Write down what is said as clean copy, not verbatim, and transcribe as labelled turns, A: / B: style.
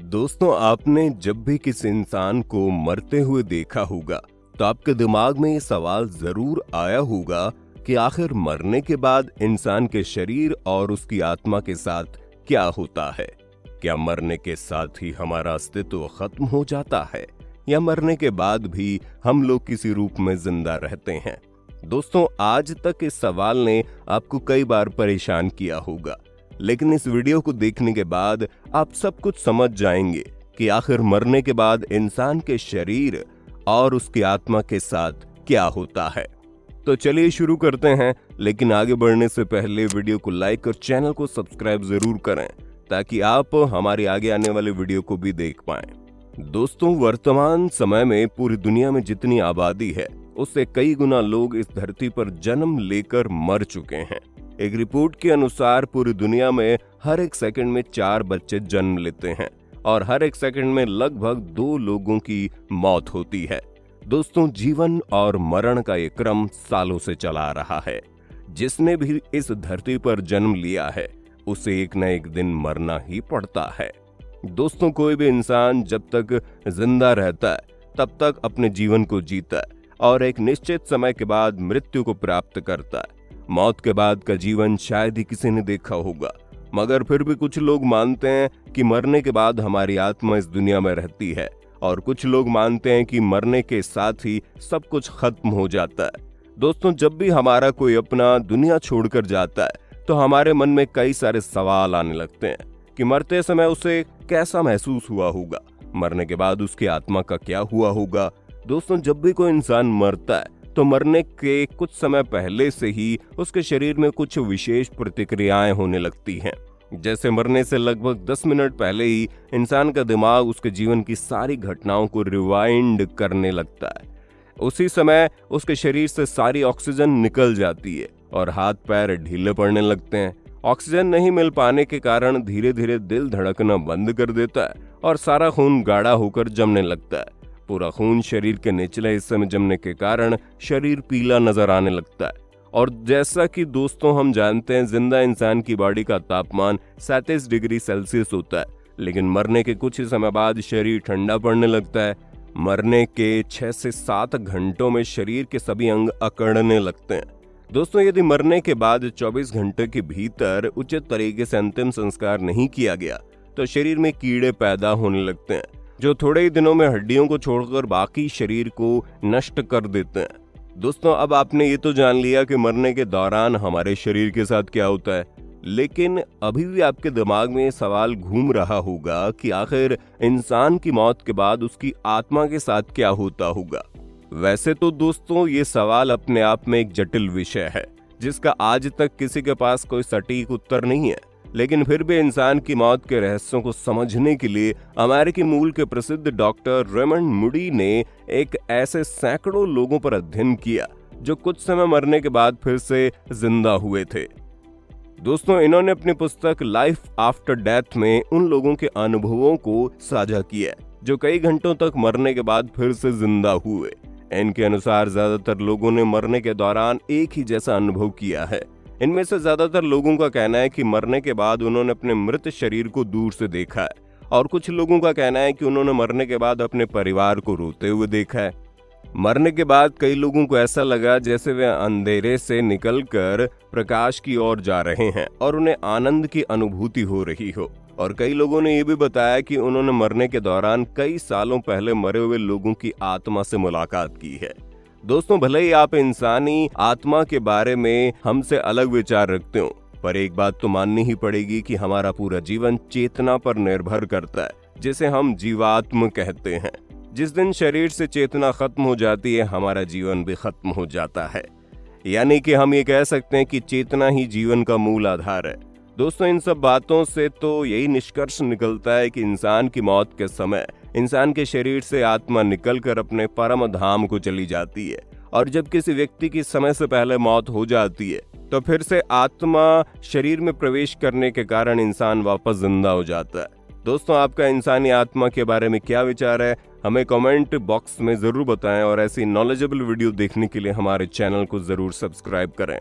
A: दोस्तों, आपने जब भी किसी इंसान को मरते हुए देखा होगा तो आपके दिमाग में ये सवाल जरूर आया होगा कि आखिर मरने के बाद इंसान के शरीर और उसकी आत्मा के साथ क्या होता है। क्या मरने के साथ ही हमारा अस्तित्व खत्म हो जाता है या मरने के बाद भी हम लोग किसी रूप में जिंदा रहते हैं। दोस्तों, आज तक इस सवाल ने आपको कई बार परेशान किया होगा, लेकिन इस वीडियो को देखने के बाद आप सब कुछ समझ जाएंगे कि आखिर मरने के बाद इंसान के शरीर और उसकी आत्मा के साथ क्या होता है। तो चलिए शुरू करते हैं, लेकिन आगे बढ़ने से पहले वीडियो को लाइक और चैनल को सब्सक्राइब जरूर करें ताकि आप हमारी आगे आने वाले वीडियो को भी देख पाएं। दोस्तों, वर्तमान समय में पूरी दुनिया में जितनी आबादी है उससे कई गुना लोग इस धरती पर जन्म लेकर मर चुके हैं। एक रिपोर्ट के अनुसार पूरी दुनिया में हर एक सेकंड में 4 बच्चे जन्म लेते हैं और हर एक सेकंड में लगभग 2 लोगों की मौत होती है। दोस्तों, जीवन और मरण का ये क्रम सालों से चला आ रहा है। जिसने भी इस धरती पर जन्म लिया है उसे एक न एक दिन मरना ही पड़ता है। दोस्तों, कोई भी इंसान जब तक जिंदा रहता है तब तक अपने जीवन को जीता है और एक निश्चित समय के बाद मृत्यु को प्राप्त करता है। मौत के बाद का जीवन शायद ही किसी ने देखा होगा, मगर फिर भी कुछ लोग मानते हैं कि मरने के बाद हमारी आत्मा इस दुनिया में रहती है और कुछ लोग मानते हैं कि मरने के साथ ही सब कुछ खत्म हो जाता है। दोस्तों, जब भी हमारा कोई अपना दुनिया छोड़कर जाता है तो हमारे मन में कई सारे सवाल आने लगते हैं कि मरते समय उसे कैसा महसूस हुआ होगा, मरने के बाद उसकी आत्मा का क्या हुआ होगा। दोस्तों, जब भी कोई इंसान मरता है तो मरने के कुछ समय पहले से ही उसके शरीर में कुछ विशेष प्रतिक्रियाएं होने लगती हैं। जैसे मरने से लगभग 10 मिनट पहले ही इंसान का दिमाग उसके जीवन की सारी घटनाओं को रिवाइंड करने लगता है। उसी समय उसके शरीर से सारी ऑक्सीजन निकल जाती है और हाथ पैर ढीले पड़ने लगते हैं। ऑक्सीजन नहीं मिल पाने के कारण धीरे धीरे दिल धड़कना बंद कर देता है और सारा खून गाढ़ा होकर जमने लगता है। पूरा खून शरीर के निचले हिस्से में जमने के कारण शरीर पीला नजर आने लगता है। और जैसा कि दोस्तों हम जानते हैं, जिंदा इंसान की बॉडी का तापमान 37 डिग्री सेल्सियस होता है, लेकिन मरने के कुछ ही समय बाद शरीर ठंडा पड़ने लगता है। मरने के 6 से 7 घंटों में शरीर के सभी अंग अकड़ने लगते हैं। दोस्तों, यदि मरने के बाद 24 घंटे के भीतर उचित तरीके से अंतिम संस्कार नहीं किया गया तो शरीर में कीड़े पैदा होने लगते हैं जो थोड़े ही दिनों में हड्डियों को छोड़कर बाकी शरीर को नष्ट कर देते हैं। दोस्तों, अब आपने ये तो जान लिया कि मरने के दौरान हमारे शरीर के साथ क्या होता है, लेकिन अभी भी आपके दिमाग में सवाल घूम रहा होगा कि आखिर इंसान की मौत के बाद उसकी आत्मा के साथ क्या होता होगा। वैसे तो दोस्तों, ये सवाल अपने आप में एक जटिल विषय है जिसका आज तक किसी के पास कोई सटीक उत्तर नहीं है, लेकिन फिर भी इंसान की मौत के रहस्यों को समझने के लिए अमेरिकी मूल के प्रसिद्ध डॉक्टर रेमंड मूडी ने एक ऐसे सैकड़ों लोगों पर अध्ययन किया जो कुछ समय मरने के बाद फिर से जिंदा हुए थे। दोस्तों, इन्होंने अपनी पुस्तक लाइफ आफ्टर डेथ में उन लोगों के अनुभवों को साझा किया जो कई घंटों तक मरने के बाद फिर से जिंदा हुए। इनके अनुसार ज्यादातर लोगों ने मरने के दौरान एक ही जैसा अनुभव किया है। इनमें से ज्यादातर लोगों का कहना है कि मरने के बाद उन्होंने अपने मृत शरीर को दूर से देखा है और कुछ लोगों का कहना है कि उन्होंने मरने के बाद अपने परिवार को रोते हुए देखा है। मरने के बाद कई लोगों को ऐसा लगा जैसे वे अंधेरे से निकलकर प्रकाश की ओर जा रहे हैं और उन्हें आनंद की अनुभूति हो रही हो। और कई लोगों ने यह भी बताया कि उन्होंने मरने के दौरान कई सालों पहले मरे हुए लोगों की आत्मा से मुलाकात की है। दोस्तों, भले ही आप इंसानी आत्मा के बारे में हमसे अलग विचार रखते हो, पर एक बात तो माननी ही पड़ेगी कि हमारा पूरा जीवन चेतना पर निर्भर करता है, जिसे हम जीवात्म कहते हैं। जिस दिन शरीर से चेतना खत्म हो जाती है, हमारा जीवन भी खत्म हो जाता है। यानी कि हम ये कह सकते हैं कि चेतना ही जीवन का मूल आधार है। दोस्तों, इन सब बातों से तो यही निष्कर्ष निकलता है कि इंसान की मौत के समय इंसान के शरीर से आत्मा निकलकर अपने परम धाम को चली जाती है, और जब किसी व्यक्ति की समय से पहले मौत हो जाती है तो फिर से आत्मा शरीर में प्रवेश करने के कारण इंसान वापस जिंदा हो जाता है। दोस्तों, आपका इंसानी आत्मा के बारे में क्या विचार है, हमें कमेंट बॉक्स में जरूर बताएं और ऐसी नॉलेजेबल वीडियो देखने के लिए हमारे चैनल को जरूर सब्सक्राइब करें।